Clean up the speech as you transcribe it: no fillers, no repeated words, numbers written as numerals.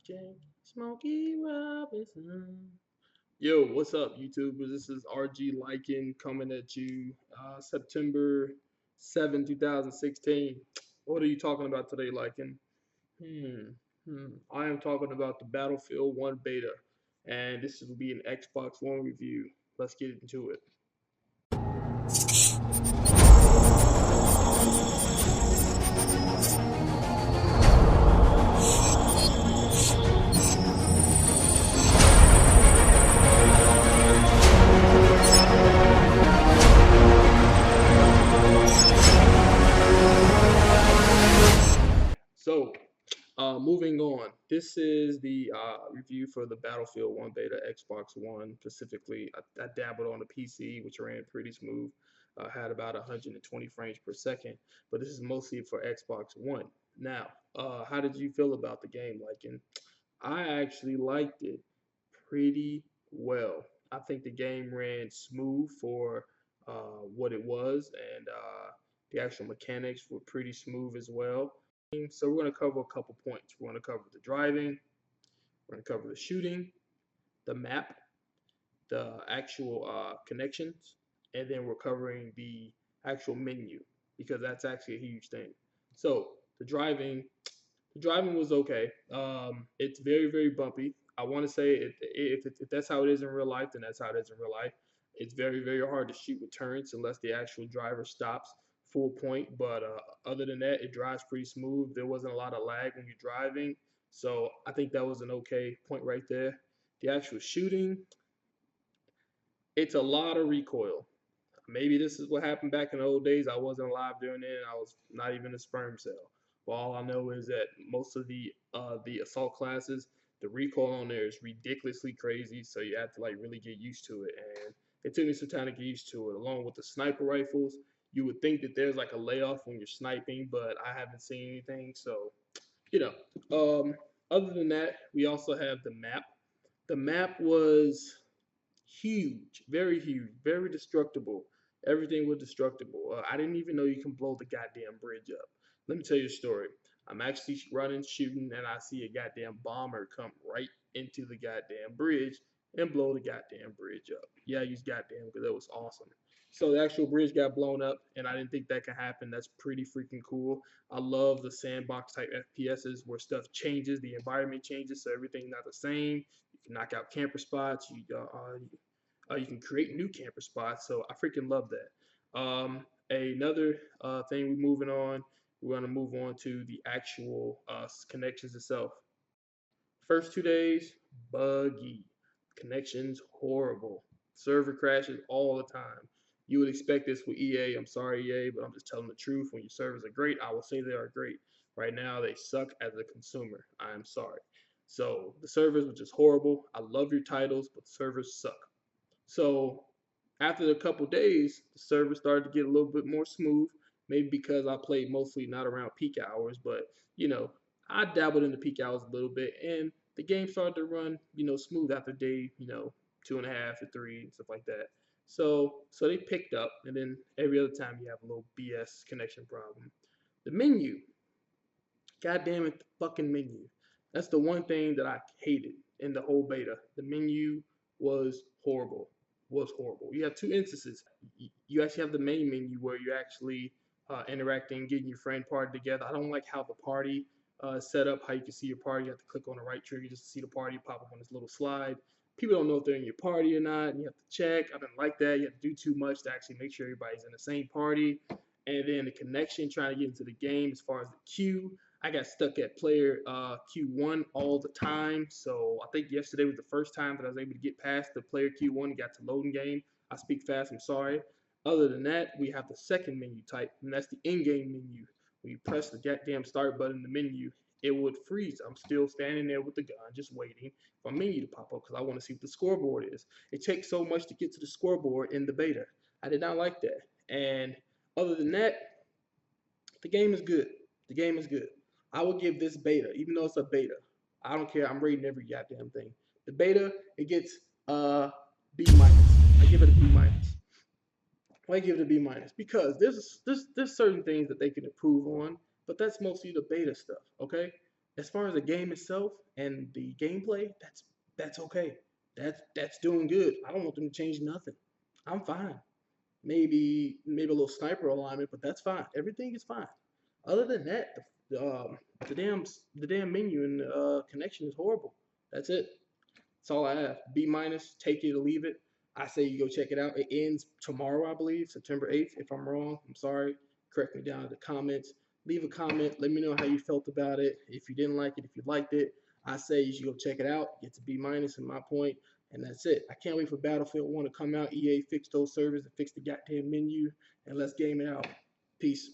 Jake Smokey Robinson. Yo, what's up, YouTubers? This is RG Lycan coming at you September 7, 2016. What are you talking about today, Lycan? I am talking about the Battlefield 1 beta, and this will be an Xbox One review. Let's get into it. So, moving on. This is the review for the Battlefield 1 beta Xbox One specifically. I dabbled on the PC, which ran pretty smooth. Had about 120 frames per second, but this is mostly for Xbox One. Now, how did you feel about the game, Lycan? I actually liked it pretty well. I think the game ran smooth for what it was, and the actual mechanics were pretty smooth as well. So we're going to cover a couple points. We're going to cover the driving, we're going to cover the shooting, the map, the actual connections, and then we're covering the actual menu because that's actually a huge thing. So the driving was okay. It's very, very bumpy. I want to say if that's how it is in real life, then that's how it is in real life. It's very, very hard to shoot with turrets unless the actual driver stops full point. But other than that, it drives pretty smooth. There wasn't a lot of lag when you're driving. So I think that was an okay point right there. The actual shooting, it's a lot of recoil. Maybe this is what happened back in the old days. I wasn't alive during then. I was not even a sperm cell. But all I know is that most of the assault classes, the recoil on there is ridiculously crazy. So you have to like really get used to it. And it took me some time to get used to it. Along with the sniper rifles, you would think that there's like a layoff when you're sniping, but I haven't seen anything. So you know, other than that, we also have the map. The map was huge, very destructible. Everything was destructible. I didn't even know you can blow the goddamn bridge up. Let me tell you a story. I'm actually running, shooting, and I see a goddamn bomber come right into the goddamn bridge and blow the goddamn bridge up. Yeah, I used goddamn because that was awesome. So the actual bridge got blown up, and I didn't think that could happen. That's pretty freaking cool. I love the sandbox type FPSs where stuff changes, the environment changes, so everything's not the same. You can knock out camper spots. You can create new camper spots. So I freaking love that. Another thing we're moving on, we're going to move on to the actual connections itself. First 2 days, buggy. Connections, horrible. Server crashes all the time. You would expect this with EA. I'm sorry, EA, but I'm just telling the truth. When your servers are great, I will say they are great. Right now, they suck as a consumer. I am sorry. So the servers were just horrible. I love your titles, but the servers suck. So after a couple days, the server started to get a little bit more smooth. Maybe because I played mostly not around peak hours, but you know, I dabbled in the peak hours a little bit, and the game started to run, smooth after day, 2.5 to 3 and stuff like that. So they picked up, and then every other time you have a little BS connection problem. The menu, god damn it, the fucking menu. That's the one thing that I hated in the whole beta. The menu was horrible. Was horrible. You have two instances. You actually have the main menu where you're actually interacting, getting your friend party together. I don't like how the party set up, how you can see your party. You have to click on the right trigger just to see the party pop up on this little slide. People don't know if they're in your party or not, and you have to check. I didn't like that. You have to do too much to actually make sure everybody's in the same party. And then the connection, trying to get into the game as far as the queue. I got stuck at player Q1 all the time. So I think yesterday was the first time that I was able to get past the player Q1 and got to loading game. I speak fast, I'm sorry. Other than that, we have the second menu type, and that's the in-game menu. When you press the goddamn start button in the menu, it would freeze. I'm still standing there with the gun, just waiting for a menu to pop up because I want to see what the scoreboard is. It takes so much to get to the scoreboard in the beta. I did not like that. And other than that, the game is good. The game is good. I would give this beta, even though it's a beta. I don't care. I'm rating every goddamn thing. The beta, it gets B minus. I give it a B minus. Why give it a B minus? Because there's certain things that they can improve on, but that's mostly the beta stuff. Okay. As far as the game itself and the gameplay, that's okay. That's doing good. I don't want them to change nothing. I'm fine. Maybe a little sniper alignment, but that's fine. Everything is fine. Other than that, the damn menu and connection is horrible. That's it. That's all I have. B minus. Take it or leave it. I say you go check it out. It ends tomorrow, I believe, September 8th. If I'm wrong, I'm sorry. Correct me down in the comments. Leave a comment. Let me know how you felt about it. If you didn't like it, if you liked it, I say you should go check it out. Get to B minus in my point, and that's it. I can't wait for Battlefield 1 to come out. EA fix those servers and fix the goddamn menu, and let's game it out. Peace.